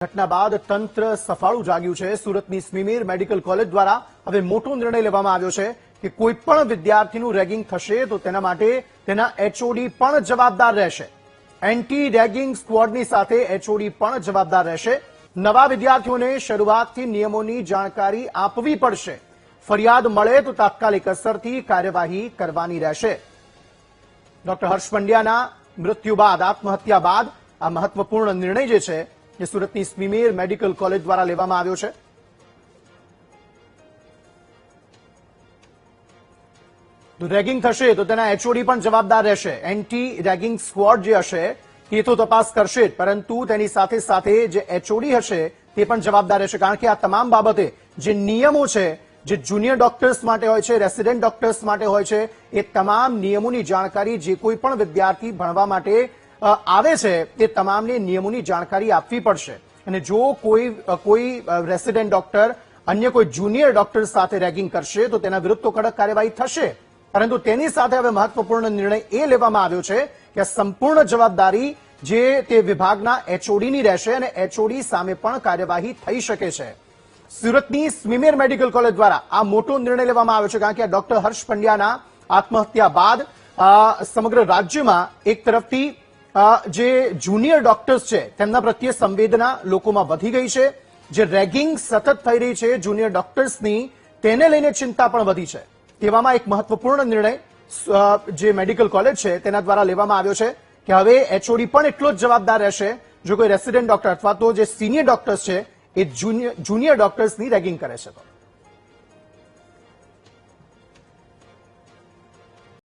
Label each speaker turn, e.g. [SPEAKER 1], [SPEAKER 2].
[SPEAKER 1] ઘટના બાદ તંત્ર સફાળું જાગ્યું છે। સુરતની સ્મીમેર મેડિકલ કોલેજ દ્વારા હવે મોટો નિર્ણય લેવામાં આવ્યો છે કે કોઈ પણ વિદ્યાર્થીનું રેગિંગ થશે તો તેના માટે તેના એચઓડી પણ જવાબદાર રહેશે। એન્ટી રેગિંગ સ્ક્વોડની સાથે એચઓડી પણ જવાબદાર રહેશે। નવા વિદ્યાર્થીઓને શરૂઆતથી નિયમોની જાણકારી આપવી પડશે। ફરિયાદ મળે તો તાત્કાલિક અસરથી કાર્યવાહી કરવાની રહેશે। ડોક્ટર હર્ષ પંડ્યાના મૃત્યુ બાદ આત્મહત્યા બાદ આ મહત્વપૂર્ણ નિર્ણય જે છે એ સુરતની સ્મીમેર મેડિકલ કોલેજ દ્વારા લેવામાં આવ્યો છે। તો રેગિંગ થશે તો તેના એચઓડી પણ જવાબદાર રહેશે। એન્ટી રેગિંગ સ્ક્વોડ જે હશે એ તો તપાસ કરશે જ, પરંતુ તેની સાથે સાથે જે એચઓડી હશે તે પણ જવાબદાર રહેશે, કારણ કે આ તમામ બાબતે જે નિયમો છે, જે જુનિયર ડોક્ટર્સ માટે હોય છે, રેસિડેન્ટ ડોક્ટર્સ માટે હોય છે, એ તમામ નિયમોની જાણકારી જે કોઈ પણ વિદ્યાર્થી ભણવા માટે આવે છે તે તમામને નિયમોની જાણકારી આપવી પડશે। અને જો કોઈ રેસિડેન્ટ ડોક્ટર અન્ય કોઈ જુનિયર ડોક્ટર સાથે રેગિંગ કરશે તો તેના વિરુદ્ધ તો કડક કાર્યવાહી થશે, પરંતુ તેની સાથે હવે મહત્વપૂર્ણ નિર્ણય એ લેવામાં આવ્યો છે કે સંપૂર્ણ જવાબદારી જે તે વિભાગના એચઓડીની રહેશે અને એચઓડી સામે પણ કાર્યવાહી થઈ શકે છે। સુરતની સ્મીમેર મેડિકલ કોલેજ દ્વારા આ મોટો નિર્ણય લેવામાં આવ્યો છે, કારણ કે ડોક્ટર હર્ષ પંડ્યાના આત્મહત્યા બાદ સમગ્ર રાજ્યમાં એક તરફથી જે જુનિયર ડોક્ટર્સ છે તેમના પ્રત્યે સંવેદના લોકોમાં વધી ગઈ છે। જે રેગિંગ સતત થઈ રહી છે જુનિયર ડોક્ટર્સની, તેને લઈને ચિંતા પણ વધી છે। તેવામાં એક મહત્વપૂર્ણ નિર્ણય જે મેડિકલ કોલેજ છે તેના દ્વારા લેવામાં આવ્યો છે કે હવે એચઓડી પણ એટલો જ જવાબદાર રહેશે જો કોઈ રેસિડેન્ટ ડોક્ટર અથવા તો જે સિનિયર ડોક્ટર્સ છે એ જુનિયર ડોક્ટર્સની રેગિંગ કરે છે તો।